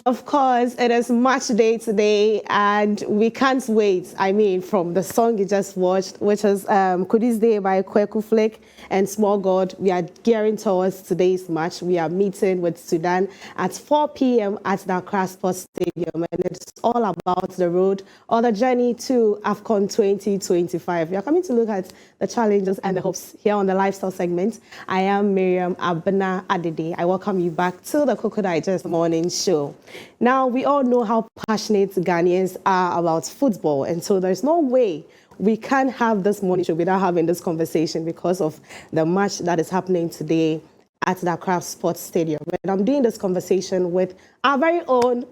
Of course, it is match day today, and we can't wait. I mean, from the song you just watched, which is Kudis Day by Kweku Flick and Small God, we are gearing towards today's match. We are meeting with Sudan at 4 p.m. at the Accra Sports Stadium, and it's all about the road or the journey to AFCON 2025. We are coming to look at the challenges and the hopes here on the lifestyle segment. I am Miriam Abena Adede. I welcome you back to the Cocoa Digest Morning Show. Now, we all know how passionate Ghanaians are about football, and so there's no way we can have this morning show without having this conversation because of the match that is happening today at the Accra Sports Stadium. And I'm doing this conversation with our very own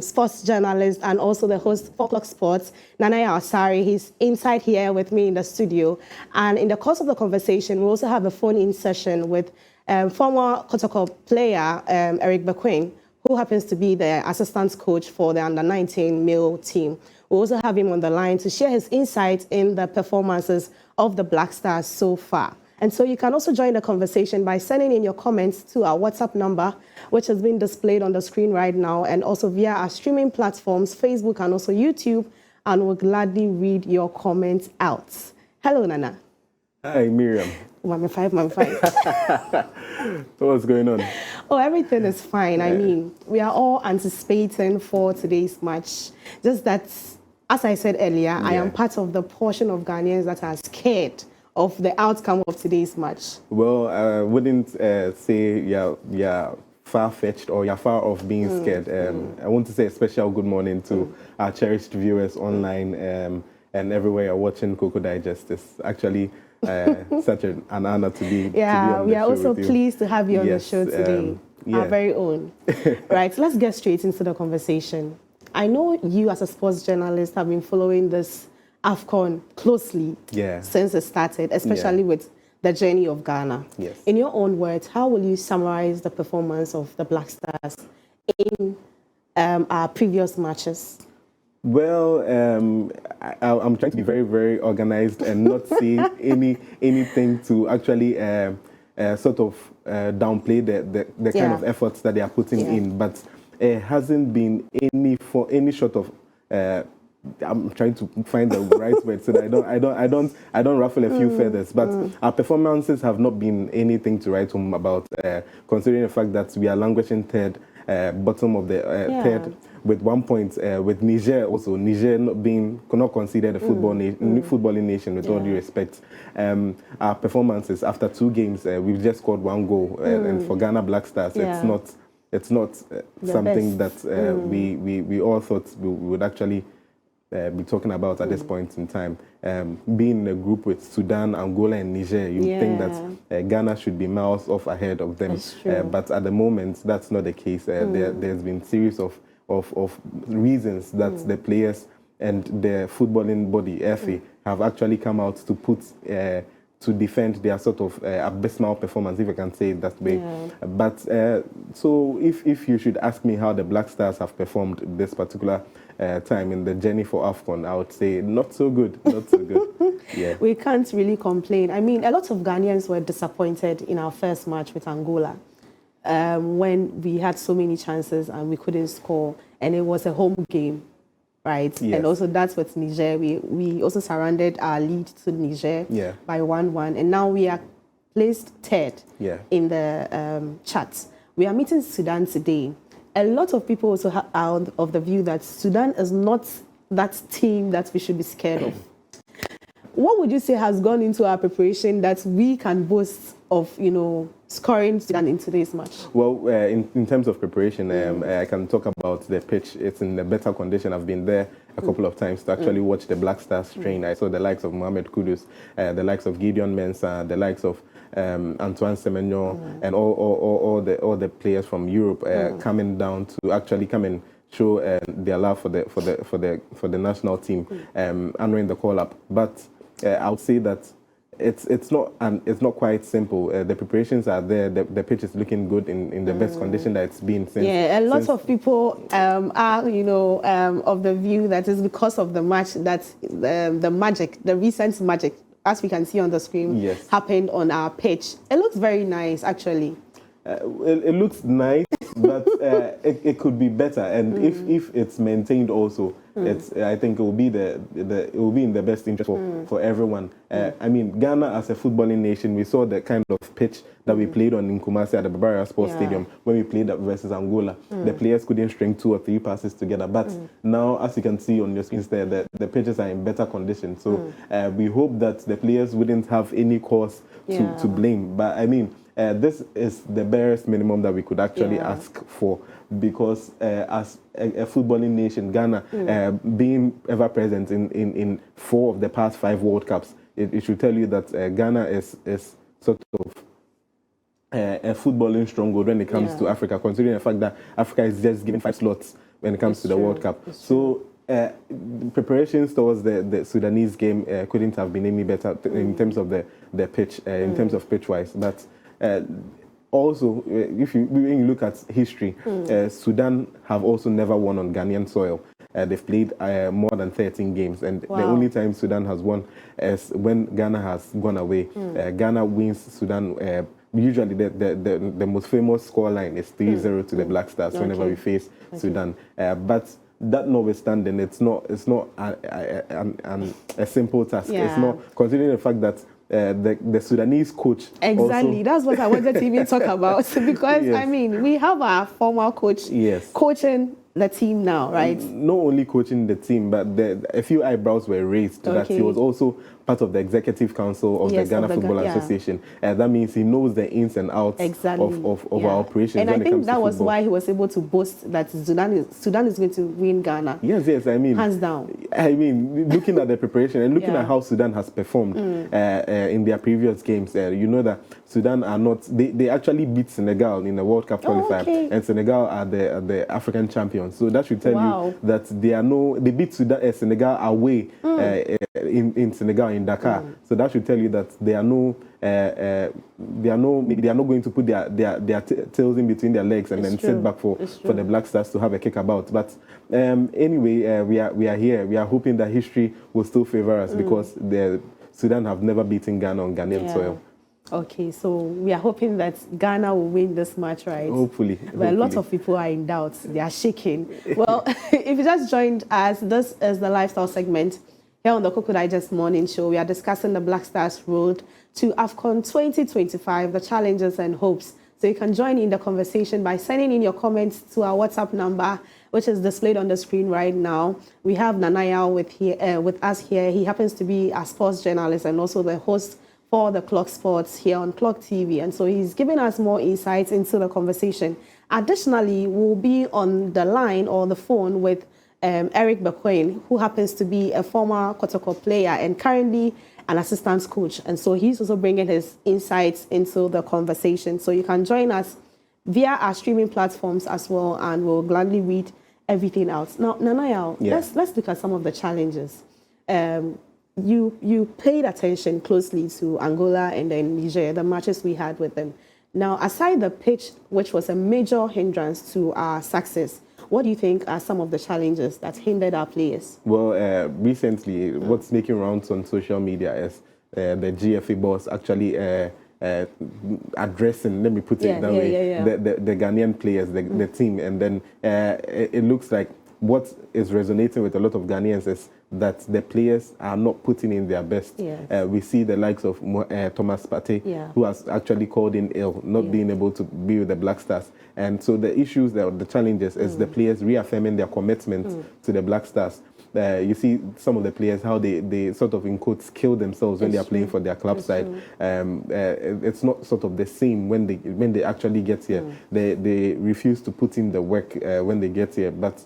sports journalist and also the host 4 O'Clock Sports, Nanaya Asari. He's inside here with me in the studio. And in the course of the conversation, we also have a phone-in session with former Kotoko player Eric Bequin, who happens to be the assistant coach for the under-19 male team. We also have him on the line to share his insights in the performances of the Black Stars so far. And so you can also join the conversation by sending in your comments to our WhatsApp number, which has been displayed on the screen right now, and also via our streaming platforms, Facebook and also YouTube, and we'll gladly read your comments out. Hello, Nana. Hi, Miriam. Mama 5. What's going on? Oh, everything is fine. I mean, we are all anticipating for today's match. Just that, as I said earlier, I am part of the portion of Ghanaians that are scared of the outcome of today's match. Well, I wouldn't say you're far-fetched or you're far off being scared. I want to say a special good morning to our cherished viewers online and everywhere you're watching Cocoa Digest. It's actually such an honor to be on we the are show also with you. pleased to have you on the show today, our very own. Right, let's get straight into the conversation. I know you as a sports journalist have been following this AFCON closely since it started, especially with the journey of Ghana. Yes. In your own words, how will you summarize the performance of the Black Stars in our previous matches? Well, I'm trying to be very, very organized and not see anything to actually sort of downplay the kind of efforts that they are putting in. But it hasn't been any sort of. I'm trying to find the right word so that I don't ruffle a few feathers. But our performances have not been anything to write home about, considering the fact that we are languishing third, bottom of the third. With 1 point, with Niger also. Niger not considered a footballing nation, with all due respect. Our performances after 2 games, we've just scored 1 goal, and for Ghana Black Stars, it's not something that we all thought we would actually be talking about at this point in time. Being in a group with Sudan, Angola, and Niger, you think that Ghana should be miles off ahead of them. But at the moment, that's not the case. There's been series of reasons that the players and the footballing body, FA, have actually come out to put to defend their sort of abysmal performance, if I can say it that way. But so if you should ask me how the Black Stars have performed this particular time in the journey for AFCON, I would say not so good, not so good. We can't really complain. I mean, a lot of Ghanaians were disappointed in our first match with Angola. When we had so many chances and we couldn't score, and it was a home game, right? And also that's with Niger. We also surrendered our lead to Niger by 1-1, and now we are placed third in the chart. We are meeting Sudan today. A lot of people also are of the view that Sudan is not that team that we should be scared of. What would you say has gone into our preparation that we can boast of, scoring Sudan in today's match? Well, in terms of preparation, I can talk about the pitch. It's in a better condition. I've been there a couple of times to actually watch the Black Stars train. I saw the likes of Mohamed Kudus, the likes of Gideon Mensah, the likes of Antoine Semenyo, and all the players from Europe coming down to actually come and show their love for the national team, honoring the call up. But I would say that it's not quite simple. The preparations are there. The pitch is looking good in the best condition that it's been since. A lot of people are of the view that it's because of the match that the recent magic, as we can see on the screen, happened on our pitch. It looks very nice, actually. It looks nice, but it could be better. And if it's maintained also, I think it will be it will be in the best interest for everyone. I mean, Ghana as a footballing nation, we saw the kind of pitch that we played on in Kumasi at the Bavaria Sports Stadium when we played versus Angola. The players couldn't string 2 or 3 passes together. But now, as you can see on your screens there, the pitches are in better condition. So we hope that the players wouldn't have any cause to blame. But I mean, this is the barest minimum that we could actually ask for, because as a footballing nation, Ghana, being ever present in 4 of the past 5 World Cups, it should tell you that Ghana is sort of a footballing stronghold when it comes to Africa, considering the fact that Africa is just given 5 slots when it comes to the World Cup. So preparations towards the Sudanese game couldn't have been any better in terms of the pitch, in terms of pitch-wise. But also, when you look at history, Sudan have also never won on Ghanaian soil. They've played more than 13 games, and the only time Sudan has won is when Ghana has gone away. Ghana wins Sudan. Usually, the most famous scoreline is 3-0 to the Black Stars whenever we face Sudan. But that notwithstanding, it's not a simple task. It's not, considering the fact that the Sudanese coach. Exactly, that's what I wanted to even talk about, because I mean, we have our former coach coaching the team now, right? Not only coaching the team, but a few eyebrows were raised that he was also part of the executive council of the Ghana Football Association. That means he knows the ins and outs of our operations. And I think that was why he was able to boast that Sudan is going to win Ghana. Yes, I mean, hands down. I mean, looking at the preparation and looking at how Sudan has performed in their previous games, you know that Sudan are not. They actually beat Senegal in the World Cup qualifier, and Senegal are the African champions. So that should tell you that they beat Senegal away in Senegal in Dakar. So that should tell you that they are not going to put their tails in between their legs and then sit back for the Black Stars to have a kick about. But anyway, we are here. We are hoping that history will still favor us, because Sudan have never beaten Ghana on Ghanaian soil. Okay, so we are hoping that Ghana will win this match, right? Hopefully. But a lot of people are in doubt. They are shaking. Well, if you just joined us, this is the lifestyle segment here on the Cocoa Digest Morning Show. We are discussing the Black Stars road to AFCON 2025, the challenges and hopes. So you can join in the conversation by sending in your comments to our WhatsApp number, which is displayed on the screen right now. We have Nanaya with us here. He happens to be a sports journalist and also the host for the Clock Sports here on Clock TV. And so he's giving us more insights into the conversation. Additionally, we'll be on the line or the phone with Eric Bequain, who happens to be a former Kotoko player and currently an assistant coach. And so he's also bringing his insights into the conversation. So you can join us via our streaming platforms as well, and we'll gladly read everything out. Now, Nanaya, let's look at some of the challenges. You paid attention closely to Angola and then Niger, the matches we had with them. Now, aside the pitch, which was a major hindrance to our success, what do you think are some of the challenges that hindered our players? Well, recently, what's making rounds on social media is the GFA boss actually addressing, let me put it that way, the Ghanaian players, the team. And then it looks like what is resonating with a lot of Ghanaians is that the players are not putting in their best. We see the likes of Thomas Partey, who has actually called in ill, not being able to be with the Black Stars. And so the issues, the challenges is the players reaffirming their commitment to the Black Stars. You see some of the players, how they sort of, in quotes, kill themselves when they are playing for their club side. It's not sort of the same when they actually get here. They refuse to put in the work when they get here. But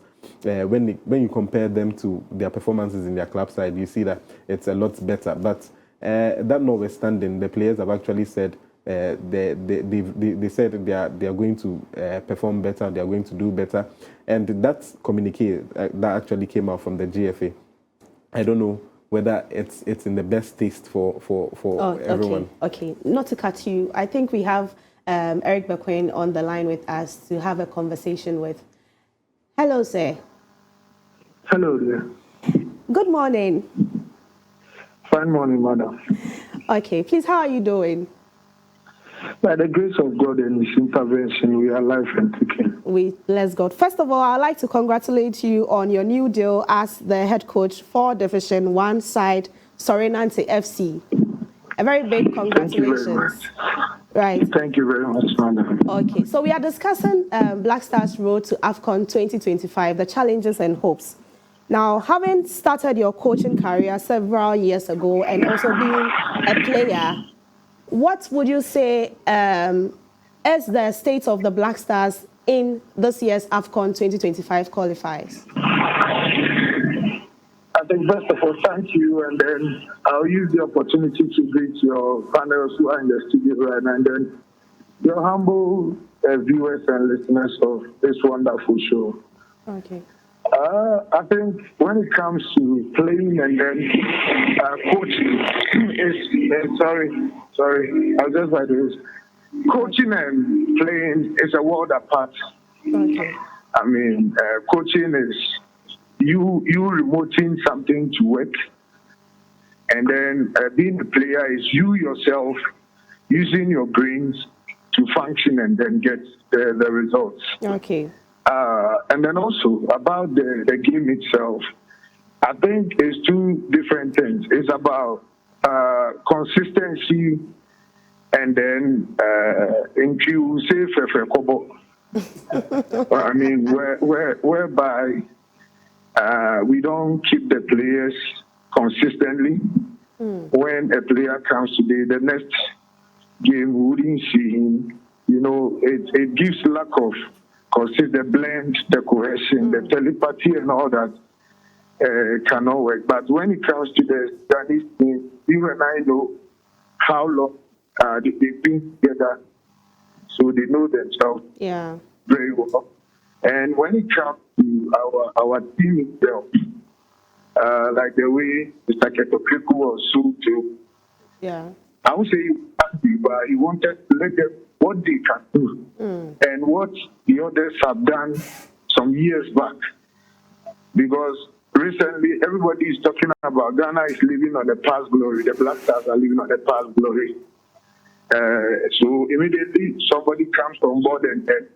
when you compare them to their performances in their club side, you see that it's a lot better. But that notwithstanding, the players have actually said they said they are going to perform better, they are going to do better, and that's communique that actually came out from the GFA. I don't know whether it's in the best taste for everyone. Okay, not to cut you, I think we have Eric Bequain on the line with us to have a conversation with. Hello, sir. Hello there. Good morning. Fine morning, madam. Okay, please, how are you doing? By the grace of God and His intervention, we are alive and kicking. We bless God. First of all, I'd like to congratulate you on your new deal as the head coach for Division 1 side, Sorenante FC. A very big congratulations. Thank you very much. Right. Thank you very much, madam. Okay, so we are discussing Black Stars' road to AFCON 2025, the challenges and hopes. Now, having started your coaching career several years ago and also being a player, what would you say is the state of the Black Stars in this year's AFCON 2025 qualifiers? I think first of all, thank you, and then I'll use the opportunity to greet your panels who are in the studio right now, and then your humble viewers and listeners of this wonderful show. Okay. I think when it comes to playing and then coaching, sorry, I'll just like this. Coaching and playing is a world apart. Okay. I mean, coaching is you remoting something to work, and then being a player is you yourself using your brains to function and then get the results. Okay. And then also about the game itself, I think it's two different things. It's about consistency, and then in you say kobo. I mean, whereby we don't keep the players consistently. When a player comes today, the next game we wouldn't see him. You know, it gives lack of consist the blend, the cohesion, the telepathy, and all that cannot work. But when it comes to the Spanish team, you and I know how long they've been together, so they know themselves very well. And when it comes to our team itself, like the way Mr. Ketokriku was so too, I would say he wanted to let them what they can do and what the others have done some years back. Because recently everybody is talking about Ghana is living on the past glory, the Black Stars are living on the past glory. So immediately somebody comes on board and then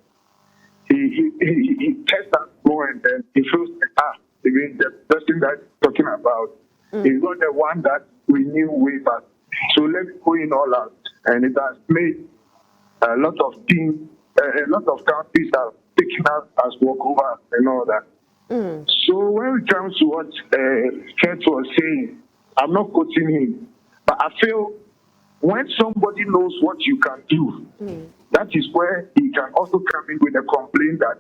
he tests that go and then he feels like, again, the person that's talking about is not the one that we knew way back. So let's go in all out. And it has made a lot of teams, a lot of countries have taken us as walkover and all that. So when it comes to what Kurt was saying, I'm not quoting him, but I feel when somebody knows what you can do, that is where he can also come in with a complaint that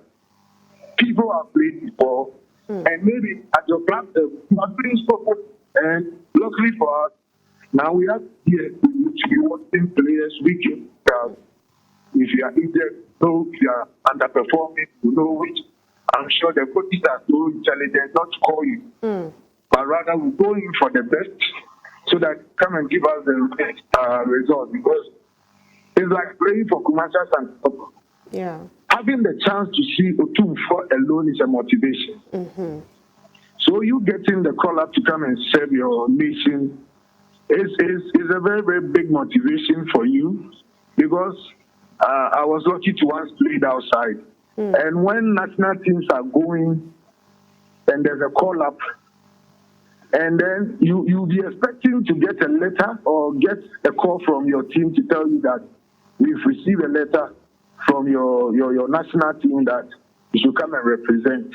people have played before, and maybe at your platform, not playing so. And luckily for us, now we have here to be watching players weekend. If you are injured, if you are underperforming, you know which. I'm sure the coaches are so intelligent not to call you, but rather we go in for the best so that come and give us the best result. Because it's like praying for Kumachas and having the chance to see Otumfo alone is a motivation. So you getting the call up to come and serve your nation is a very, very big motivation for you, because I was lucky to once played outside. And when national teams are going and there's a call up, and then you'll be expecting to get a letter or get a call from your team to tell you that we've received a letter from your national team that you should come and represent.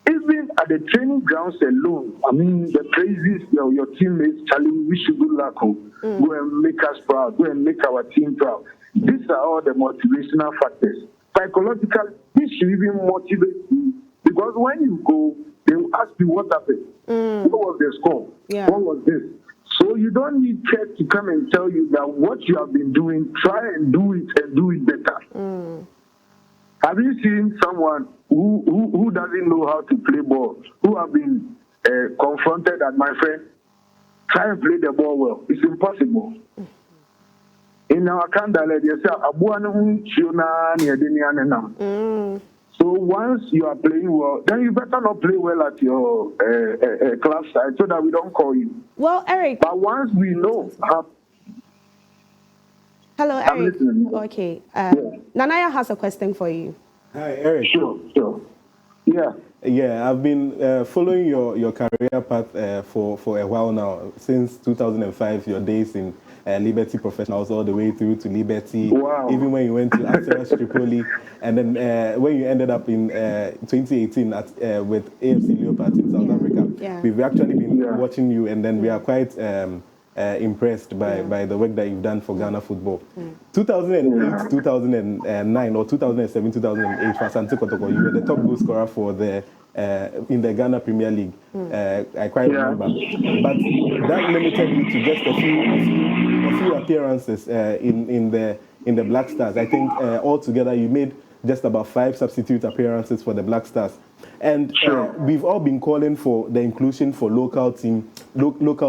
Even at the training grounds alone, I mean, the praises your teammates telling we should do luck, go and make us proud, go and make our team proud. These are all the motivational factors. Psychologically, this should even motivate you, because when you go, they will ask you what happened. What was the score? What was this? So you don't need Kurt to come and tell you that what you have been doing, try and do it better. Have you seen someone who doesn't know how to play ball, who have been confronted that, my friend, try and play the ball well? It's impossible. In our country, so once you are playing well, then you better not play well at your club side so that we don't call you. Well, Eric. But once we know how. Hello, I'm Eric. listening. Okay. Nanaya has a question for you. Hi, Eric. Sure. Yeah. Yeah, I've been following your career path for a while now, since 2005, your days in Liberty Professionals all the way through to Liberty, Wow. even when you went to Asteras Tripoli, and then when you ended up in 2018 with AFC Leopards in South Africa. Yeah. We've actually been watching you, and then we are quite impressed by the work that you've done for Ghana football. 2008, 2009, or 2007, 2008, for Asante Kotoko, you were the top goal scorer for the in the Ghana Premier League. I quite remember, but that limited you to just a few appearances in the Black Stars. I think altogether you made just about 5 substitute appearances for the Black Stars. And we've all been calling for the inclusion for local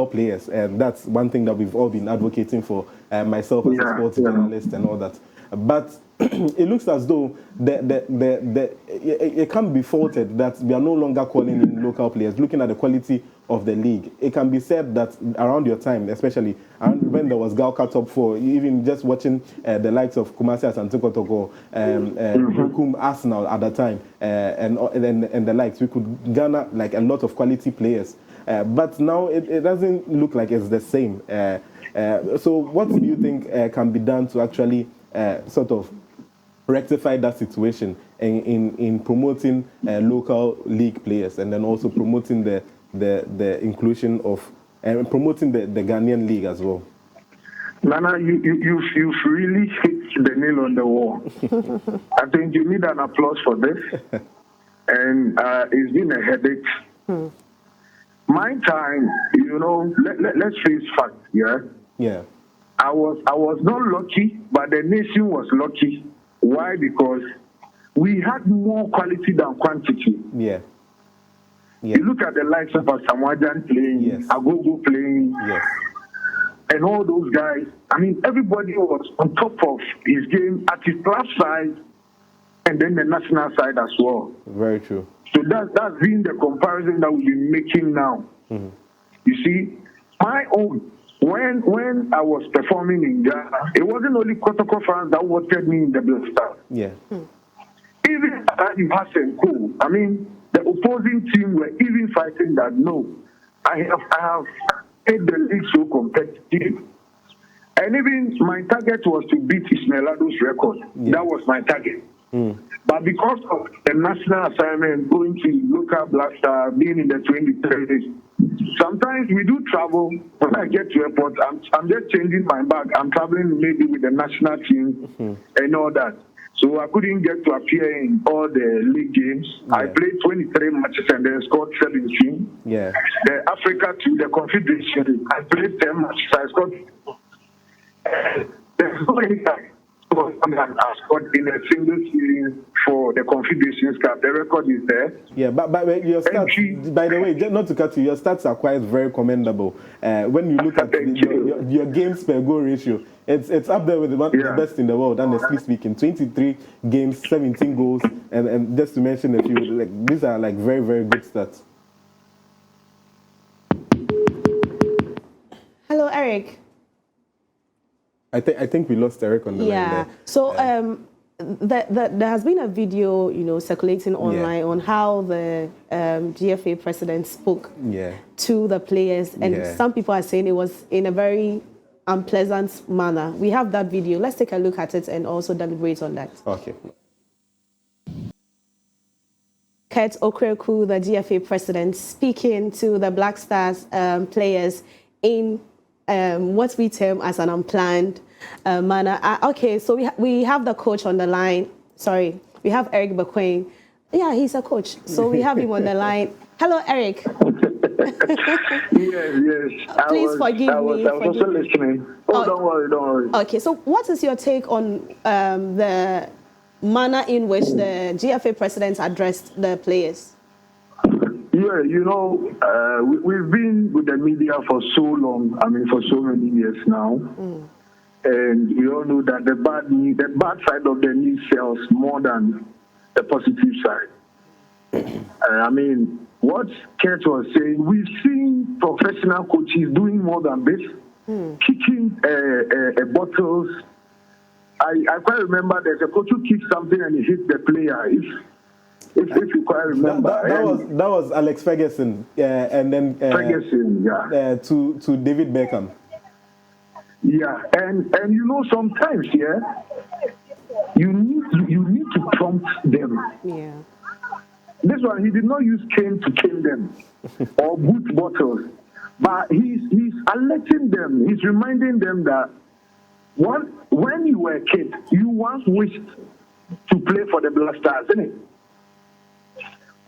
players, and that's one thing that we've all been advocating for, myself as a sports journalist and all that. But it looks as though it can be faulted that we are no longer calling in local players. Looking at the quality of the league, it can be said that around your time, especially when there was Galka Top 4, even just watching the likes of Kumasi Asante Kotoko, Bukum Arsenal at the time, and the likes, we could garner like a lot of quality players. But now it doesn't look like it's the same. So what do you think can be done to actually sort of rectify that situation in promoting local league players, and then also promoting the inclusion of and promoting the Ghanaian league as well? Nana, you've really hit the nail on the wall. I think you need an applause for this. And it's been a headache. My time, let's face facts, Yeah. I was not lucky, but the nation was lucky. Why? Because we had more quality than quantity. Yeah. You look at the likes of Samoajan playing, Agogo playing, and all those guys. I mean, everybody was on top of his game at his club side and then the national side as well. Very true. So that's been the comparison that we've been making now. You see, my own, when I was performing in Ghana, it wasn't only Kotoko fans that wanted me in the Black Stars. Yeah. Even at Hassan Cool, I mean, the opposing team were even fighting that, no, I have made the league so competitive. And even my target was to beat Ismail Ado's record. That was my target. But because of the national assignment, going to local Black Star, being in the 23s, sometimes we do travel. When I get to airport, I'm just changing my bag. I'm traveling maybe with the national team and all that. So I couldn't get to appear in all the league games. I played 23 matches and then scored 17. Yeah. The Africa to the Confederation, I played 10 matches. I scored. There's no any time I scored in a single season for the Confederations Cup. The record is there. Yeah, but your stats, by the way, not to cut you, your stats are quite very commendable. When you look at your games per goal ratio, it's up there with the best in the world, honestly speaking. 23 games, 17 goals, and just to mention a few, like these are like very, very good stats. Hello, Eric. I think we lost Eric on the line there. So there has been a video, circulating online on how the GFA president spoke to the players, and some people are saying it was in a very unpleasant manner. We have that video. Let's take a look at it and also deliberate on that. Okay. Kurt Okreku, the GFA president, speaking to the Black Stars players in what we term as an unplanned manner. Okay, so we have the coach on the line. Sorry, we have Eric Bequain. Yeah, he's a coach. So we have him on the line. Hello, Eric. Yes. Please forgive me. I was also listening. Don't worry. Okay, so what is your take on the manner in which the GFA president addressed the players? Yeah, we've been with the media for so long. I mean, for so many years now. And we all know that the bad side of the news sells more than the positive side. I mean, what Kurt was saying, we've seen professional coaches doing more than this, kicking bottles I quite remember there's a coach who kicked something and he hit the player. If you quite remember. That was Alex Ferguson, and then Ferguson, yeah. To David Beckham. Yeah, and you know sometimes, yeah, you need to prompt them. Yeah. This one, he did not use cane to cane them or boot bottles, but he's alerting them. He's reminding them that when you were a kid, you once wished to play for the Black Stars, isn't it?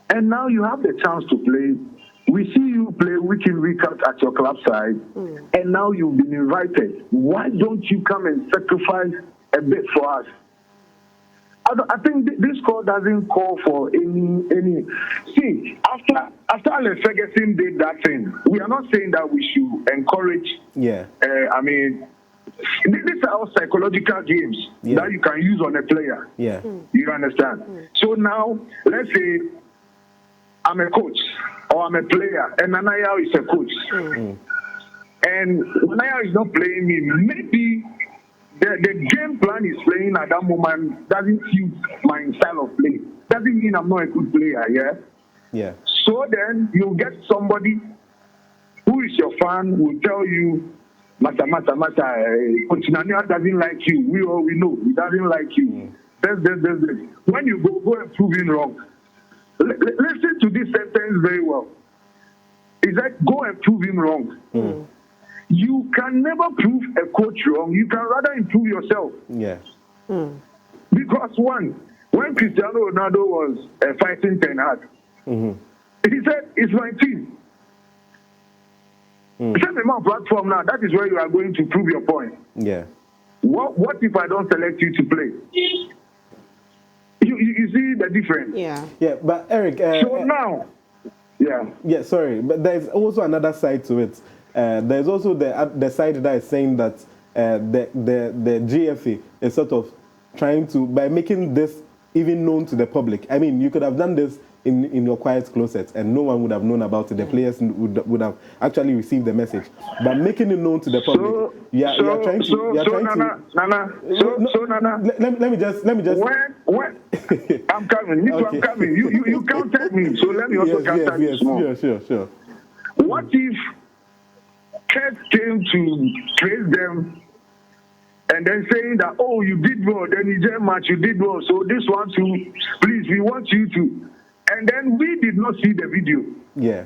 And now you have the chance to play. We see you play week in, week out at your club side, and now you've been invited. Why don't you come and sacrifice a bit for us? I think this call doesn't call for any. See, after Alex Ferguson did that thing, we are not saying that we should encourage. Yeah. I mean, these are all psychological games that you can use on a player. Yeah. You understand? So now, let's say I'm a coach or I'm a player, and Nanaya is a coach, and Nanaya is not playing me. Maybe the game plan is playing at that moment doesn't suit my style of play. Doesn't mean I'm not a good player, yeah? Yeah. So then you get somebody who is your fan who will tell you, Coach Nanaya doesn't like you. We know he doesn't like you. This. When you go and prove him wrong, listen to this sentence very well. He said, go and prove him wrong. You can never prove a coach wrong. You can rather improve yourself. Yeah. Because when Cristiano Ronaldo was fighting Ten Hag, he said, it's my team. He said, the man platform now, that is where you are going to prove your point. Yeah. What if I don't select you to play? You see the difference? Yeah. Yeah, but Eric. So now, yeah. Yeah, sorry, but there's also another side to it. There's also the side that is saying that the GFA is sort of trying to, by making this even known to the public. I mean, you could have done this in your quiet closet and no one would have known about it. The players would have actually received the message. But making it known to the public, you're trying to. Nana. Let me just. When I'm coming, I'm coming. You counted me, so let me also counter you small. Sure. What if Kurt came to praise them and then saying that, oh, you did well, then you did match, you did well, so this one too, please, we want you to. And then we did not see the video. Yeah.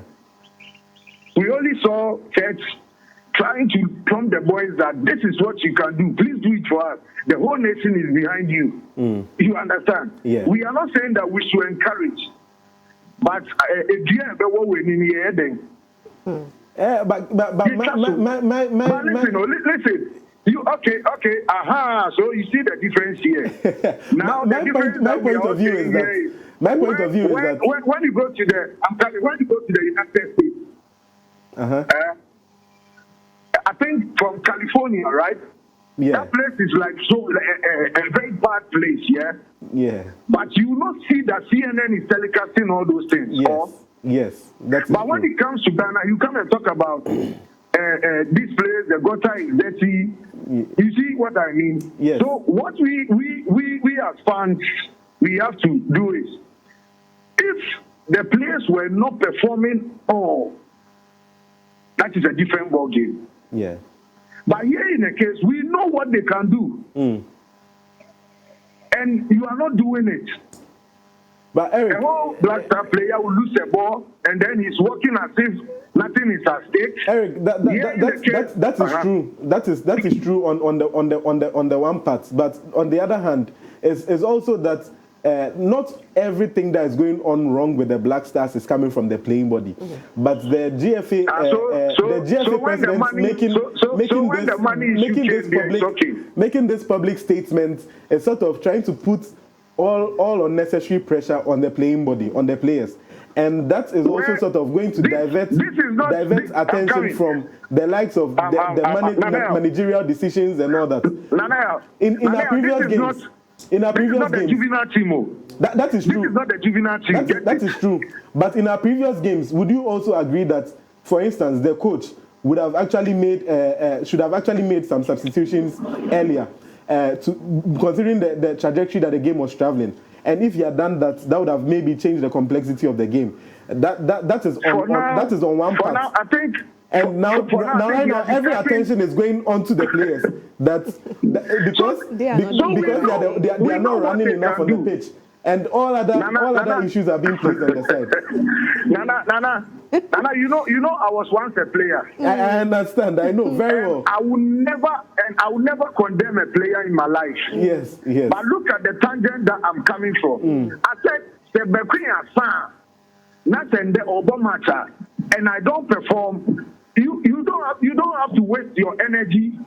We only saw Kurt trying to prompt the boys that this is what you can do. Please do it for us. The whole nation is behind you. You understand? Yeah. We are not saying that we should encourage, but listen. You okay? Aha! So you see the difference here. Now my point of view is that when you go to the United States, I think from California, right? Yeah. That place is like a very bad place, yeah. Yeah. But you will not see that CNN is telecasting all those things. Yes. But when it comes to Ghana, you come and talk about this place, the gutter is dirty. You see what I mean? Yes. So what we as fans, we have to do is, if the players were not performing all, that is a different ball game. Yeah. But here in the case, we know what they can do. And you are not doing it. But Eric, a whole Black Star player will lose a ball, and then he's walking as if nothing is at stake. Eric, that is true. That is true on the one part. But on the other hand, is also that not everything that is going on wrong with the Black Stars is coming from the playing body, but the GFA, president making this public statement is sort of trying to put all unnecessary pressure on the playing body, on the players. And that is also sort of going to divert attention from the likes of the managerial decisions and all that. In our previous games. That is true. This is not the juvenile team. That is true. But in our previous games, would you also agree that, for instance, the coach would have actually made should have actually made some substitutions earlier? considering the trajectory that the game was traveling. And if he had done that, that would have maybe changed the complexity of the game. That is on one part. Now, I think. And right now, every attention is going on to the players. Because they are not running enough on the pitch. And all other issues are being placed on the side. Nana, you know, I was once a player. I understand. I know very well. I will never condemn a player in my life. Yes. But look at the tangent that I'm coming from. I said, the Bequia San, not in the Obama, and I don't perform. You don't have to waste your energy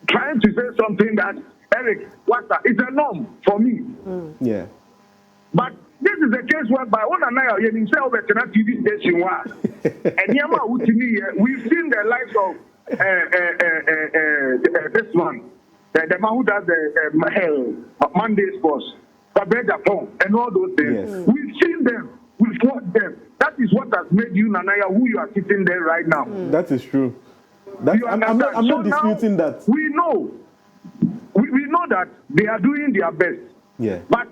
trying to say something that Eric, what's that? It's a norm for me. Yeah. But this is a case whereby one and I are in TV station and we've seen the likes of this one, the man who does the Monday Sports, Japan, and all those things. Yes. We've seen them, we've watched them. That is what has made you, Nanaya, who you are sitting there right now. That is true. I'm not disputing that. We know that they are doing their best. Yeah. But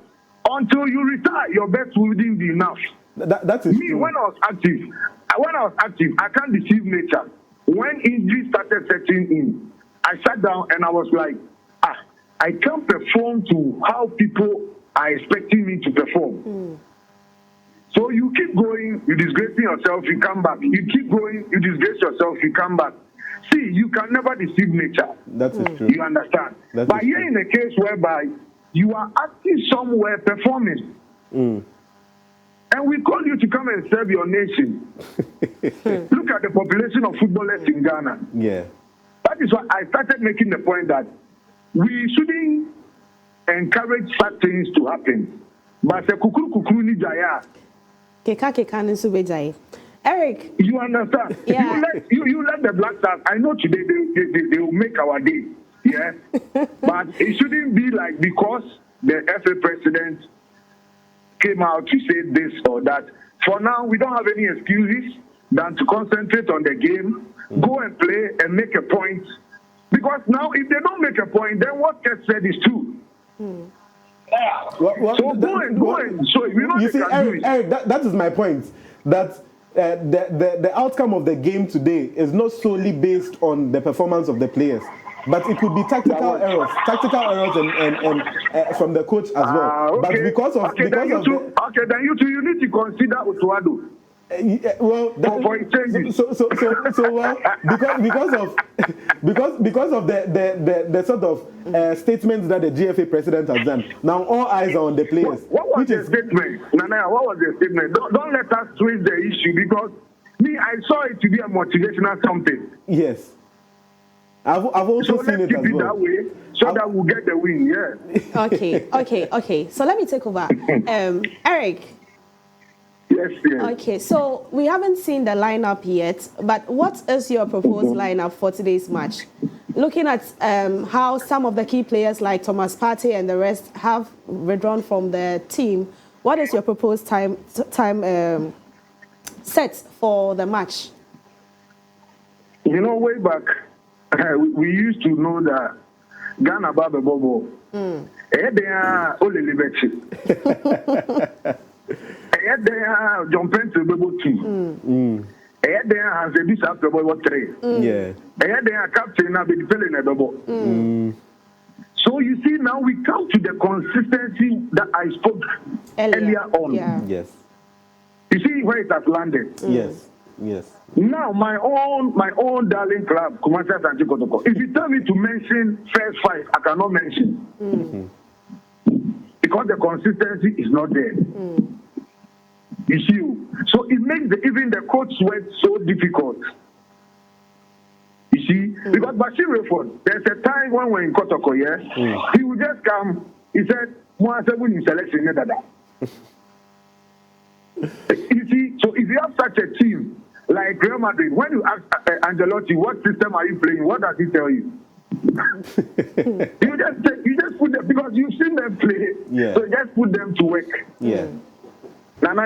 until you retire, your best wouldn't be enough. That is me. True. When I was active, I can't deceive nature. When injury started setting in, I sat down and I was like, I can't perform to how people are expecting me to perform. So you keep going, you disgracing yourself, you come back. You keep going, you disgrace yourself, you come back. See, you can never deceive nature. That is true. You understand? But here in a case whereby you are acting somewhere performing, and we call you to come and serve your nation. Look at the population of footballers in Ghana. Yeah. That is why I started making the point that we shouldn't encourage such things to happen. But the kukuru ni jaya. Eric, you understand? Yeah. You let the Black Stars. I know today they will make our day. Yeah, but it shouldn't be like because the FA president came out to say this or that. For now, we don't have any excuses than to concentrate on the game, go and play and make a point. Because now, if they don't make a point, then what gets said is true. So go and. So you know, Eric, that is my point. That the outcome of the game today is not solely based on the performance of the players, but it could be tactical errors and from the coach as well. Okay. But because of then you need to consider Otuado. For changes. Because of the sort of statements that the GFA president has done. Now all eyes are on the players. What was the statement, Nana? What was the statement? Don't let us twist the issue because I saw it to be a motivational something. Yes, I've also seen it as well. So let's keep it that way so that we'll get the win. Yeah. Okay. So let me take over, Eric. Yes. Okay, so we haven't seen the lineup yet, but what is your proposed lineup for today's match? Looking at how some of the key players like Thomas Partey and the rest have withdrawn from the team, what is your proposed time set for the match? You know, way back, we used to know that Ghana Baba Bobo. John Pence Bobo 2. There has a bit after Bobo 3. Yeah. There captain now be filling a double. So you see now we come to the consistency that I spoke earlier on. Yeah. Yes. You see where it has landed. Yes. Now my own darling club, Kumasi Asante Kotoko. If you tell me to mention first 5, I cannot mention. Because the consistency is not there. You see, so it makes even the coach work so difficult. You see, because Bashir Rayford, there's a time when we're in Kotoko, he would just come. He said, "Moasebu in selection, You see, so if you have such a team like Real Madrid, when you ask Ancelotti, what system are you playing? What does he tell you? you just put them because you've seen them play. Yeah. So just put them to work. Yeah. So now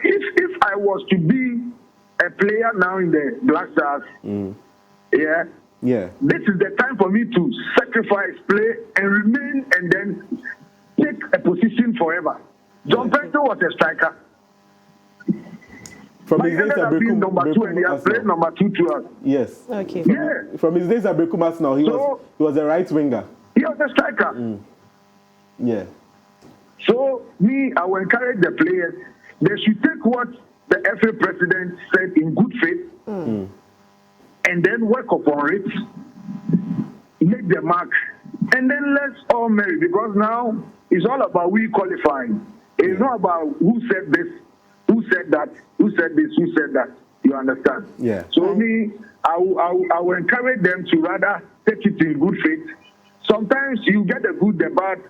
if I was to be a player now in the Black Stars, Yeah. Yeah. This is the time for me to sacrifice, play, and remain, and then take a position forever. John Pento was a striker. From But his he days ended at up being number 2, and he has played Arsenal. number 2 to us. Yes. Okay. Yeah. From his days at Arsenal, he was a right winger. He was a striker. Yeah. So, I will encourage the players. They should take what the FA president said in good faith and then work upon it, make the mark, and then let's all marry, because now it's all about we qualifying. It's not about who said this, who said that, who said this, who said that. You understand? Yeah. So I will encourage them to rather take it in good faith. Sometimes you get the good, the bad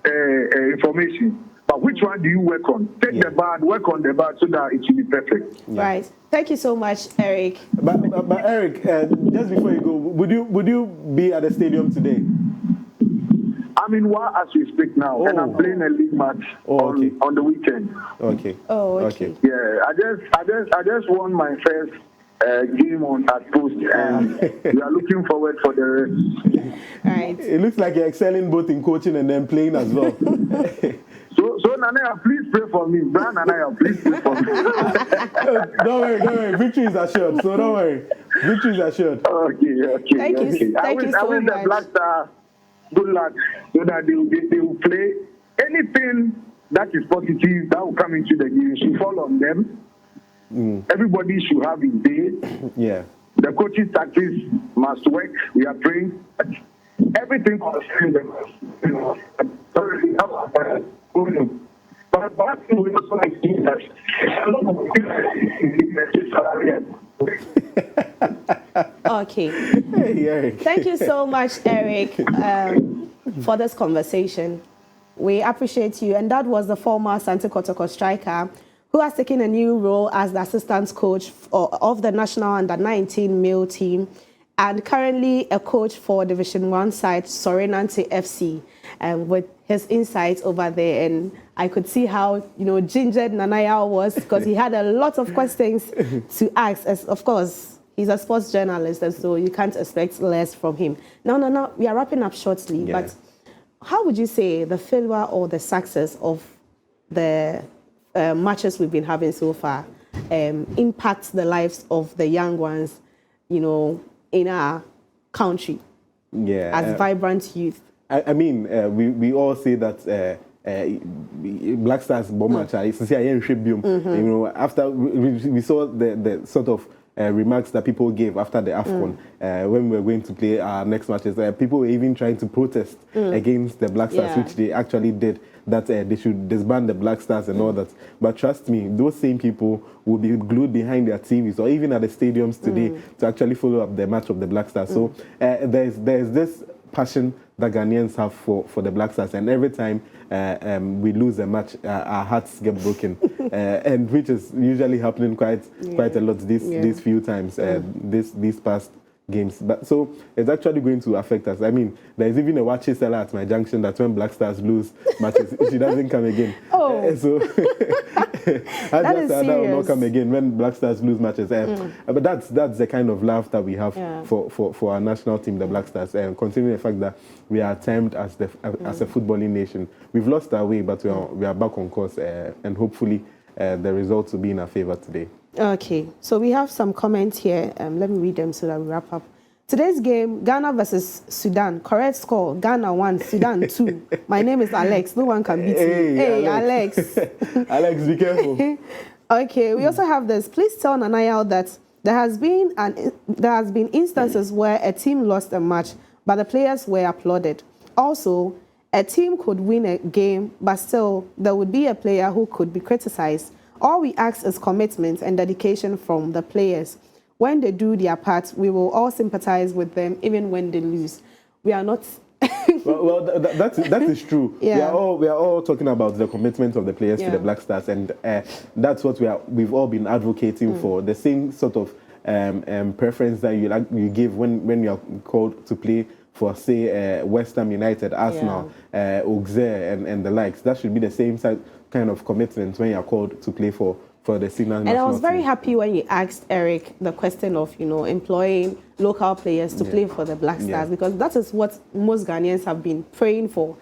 information, but which one do you work on? Take the bad, work on the bad, so that it will be perfect. Yeah. Right. Thank you so much, Eric. But Eric, just before you go, would you be at the stadium today? I'm in Wa as we speak now, and I'm playing a league match on the weekend. Okay. Oh, okay. Yeah, I just won my first game at Post, and we are looking forward for the rest. Right. It looks like you're excelling both in coaching and then playing as well. So Nanaya, please pray for me. Brian Nanaya, please pray for me. Don't worry. Victory is assured. So don't worry. Victory is assured. Okay. Thank you I wish so the much. Black Star good luck, so that they will play anything that is positive that will come into the game. Should fall on them. Everybody should have his day. Yeah. The coaching tactics must work. We are praying. Everything concerning them. But we also like to that a lot of people Okay. Hey, Eric. Thank you so much, Eric, for this conversation. We appreciate you. And that was the former Santi Kotoko striker who has taken a new role as the assistant coach of the national under-19 male team, and currently a coach for Division 1 side Sorenante FC, with his insights over there. And I could see how, gingered Nanaya was, because he had a lot of questions to ask. As of course, he's a sports journalist, and so you can't expect less from him. No, we are wrapping up shortly. Yeah. But how would you say the failure or the success of the matches we've been having so far impacts the lives of the young ones, in our country, as vibrant youth? I mean, we all say that Black Stars bomber after we saw the sort of remarks that people gave after the AFCON when we were going to play our next matches. People were even trying to protest against the Black Stars, which they actually did, that they should disband the Black Stars and all that. But trust me, those same people will be glued behind their TVs or even at the stadiums today to actually follow up the match of the Black Stars. So there's this passion that Ghanaians have for the Black Stars, and every time we lose a match, our hearts get broken, and which is usually happening quite a lot these few times, these past games. But so it's actually going to affect us. I mean, there's even a watchy seller at my junction that when Black Stars lose matches, she doesn't come again. So that will not come again when Black Stars lose matches. But that's the kind of love that we have for our national team, the Black Stars, and considering the fact that we are termed as a footballing nation. We've lost our way, but we are back on course, and hopefully the results will be in our favor today. Okay, so we have some comments here. Let me read them so that we wrap up. Today's game, Ghana versus Sudan. Correct score, Ghana 1, Sudan 2. My name is Alex. No one can beat me. Hey, Alex. Alex, be careful. Okay, we also have this. Please tell Nanaya that there has been instances where a team lost a match, but the players were applauded. Also, a team could win a game, but still there would be a player who could be criticized. All we ask is commitment and dedication from the players. When they do their part, we will all sympathize with them, even when they lose. We are not. that is true. Yeah. We are all talking about the commitment of the players to the Black Stars, and that's what we've all been advocating for. The same sort of preference that you give when you are called to play for, say, West Ham United, Arsenal, Auxerre, and the likes. That should be the same kind of commitment when you are called to play for for the senior And I was very team. happy when you asked Eric the question of, employing local players to play for the Black Stars, because that is what most Ghanaians have been praying for.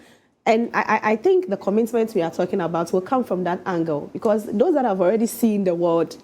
And I think the commitment we are talking about will come from that angle, because those that have already seen the world,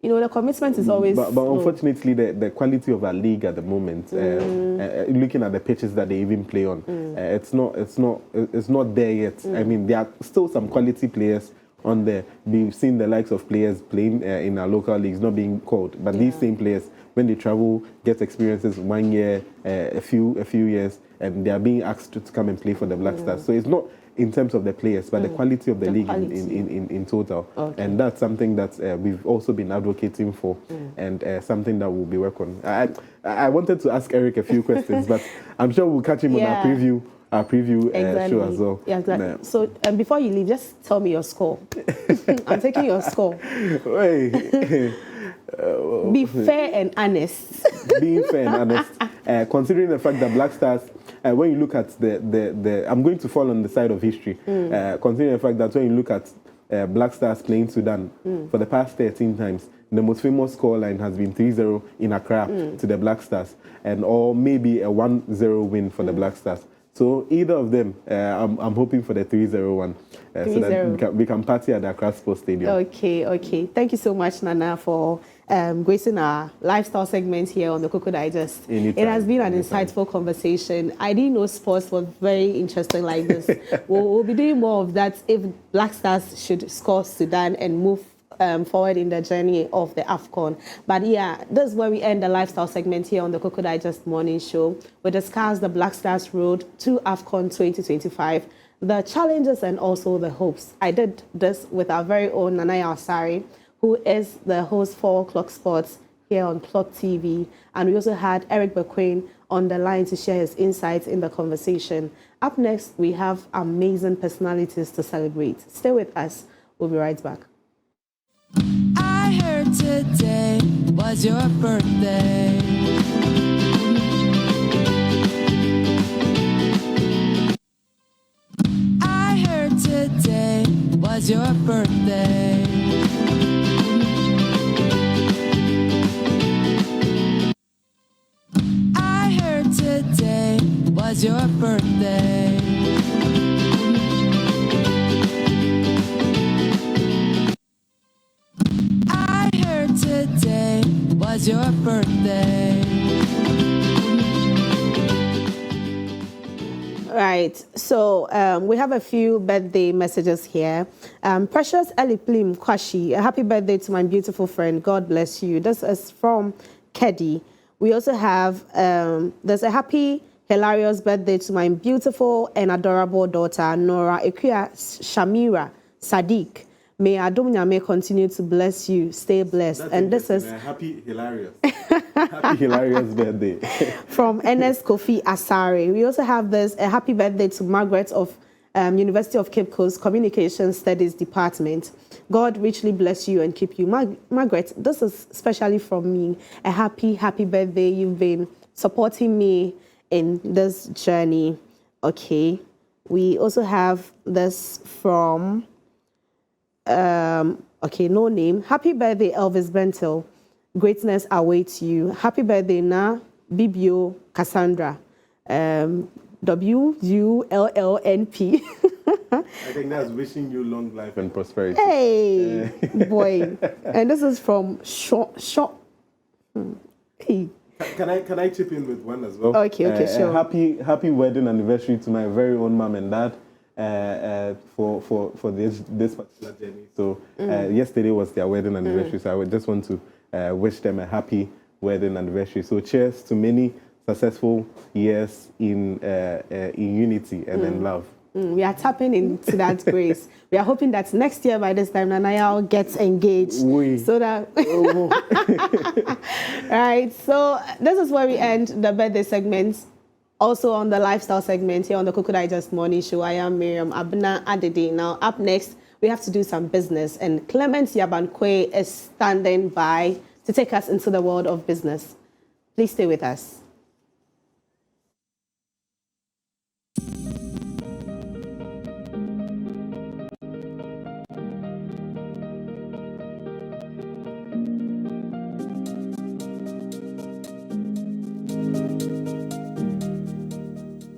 the commitment is always But unfortunately, the quality of our league at the moment, looking at the pitches that they even play on, it's not there yet. I mean, there are still some quality players on there. We've seen the likes of players playing in our local leagues not being called, but these same players, when they travel, get experiences 1 year, a few years, and they are being asked to come and play for the Black Stars. So it's not in terms of the players, but the quality of the league in total. Okay. And that's something that we've also been advocating for, and something that we'll be working on. I wanted to ask Eric a few questions, but I'm sure we'll catch him on our preview show as well. Yeah, exactly. So before you leave, just tell me your score. I'm taking your score. Wait. Be fair and honest. Being fair and honest, considering the fact that Black Stars, when you look at the I'm going to fall on the side of history, considering the fact that when you look at Black Stars playing Sudan for the past 13 times, the most famous scoreline has been 3-0 in Accra to the Black Stars, or maybe a 1-0 win for the Black Stars. So either of them, I'm hoping for the 3-0 one, so that we can party at the Accra Sports Stadium. Okay. Thank you so much, Nana, for gracing our lifestyle segment here on the Cocoa Digest. It has been an insightful conversation. I didn't know sports was very interesting like this. we'll be doing more of that if Black Stars should score Sudan and move forward in the journey of the AFCON. But yeah, this is where we end the lifestyle segment here on the Cocoa Digest Morning Show. We discuss the Black Stars road to AFCON 2025, the challenges and also the hopes. I did this with our very own Nanaya Osari, who is the host for Clock Sports here on Clock TV. And we also had Eric Bequain on the line to share his insights in the conversation. Up next, we have amazing personalities to celebrate. Stay with us. We'll be right back. I heard today was your birthday. I heard today was your birthday. I heard today was your birthday. Today was your birthday. Right, so we have a few birthday messages here. Precious Eliplim Kwashi, a happy birthday to my beautiful friend. God bless you. This is from Keddy. We also have, there's a happy, hilarious birthday to my beautiful and adorable daughter, Nora Ekuya Shamira Sadiq. May Adom Nyame continue to bless you. Stay blessed. That's and this is happy, hilarious. Happy, hilarious birthday. From NS Kofi Asare. We also have this, a happy birthday to Margaret of University of Cape Coast Communication Studies Department. God richly bless you and keep you. Margaret, this is especially from me. A happy, happy birthday. You've been supporting me in this journey. Okay. We also have this from... okay, no name. Happy birthday, Elvis Bentel. Greatness awaits you. Happy birthday, Na Bibio Cassandra. WULLNP. I think that's wishing you long life and prosperity. Hey, boy. And this is from Shop. Hey. Can I chip in with one as well? Okay, sure. Happy wedding anniversary to my very own mom and dad. For this particular journey. So yesterday was their wedding anniversary, so I would just want to wish them a happy wedding anniversary. So cheers to many successful years in unity and in love. We are tapping into that grace. We are hoping that next year by this time Nanaya gets engaged. So that right. So this is where we end the birthday segment. Also on the lifestyle segment here on the Cocoa Digest Morning Show, I am Miriam Abna Adede. Now, up next, we have to do some business, and Clement Yabankwe is standing by to take us into the world of business. Please stay with us.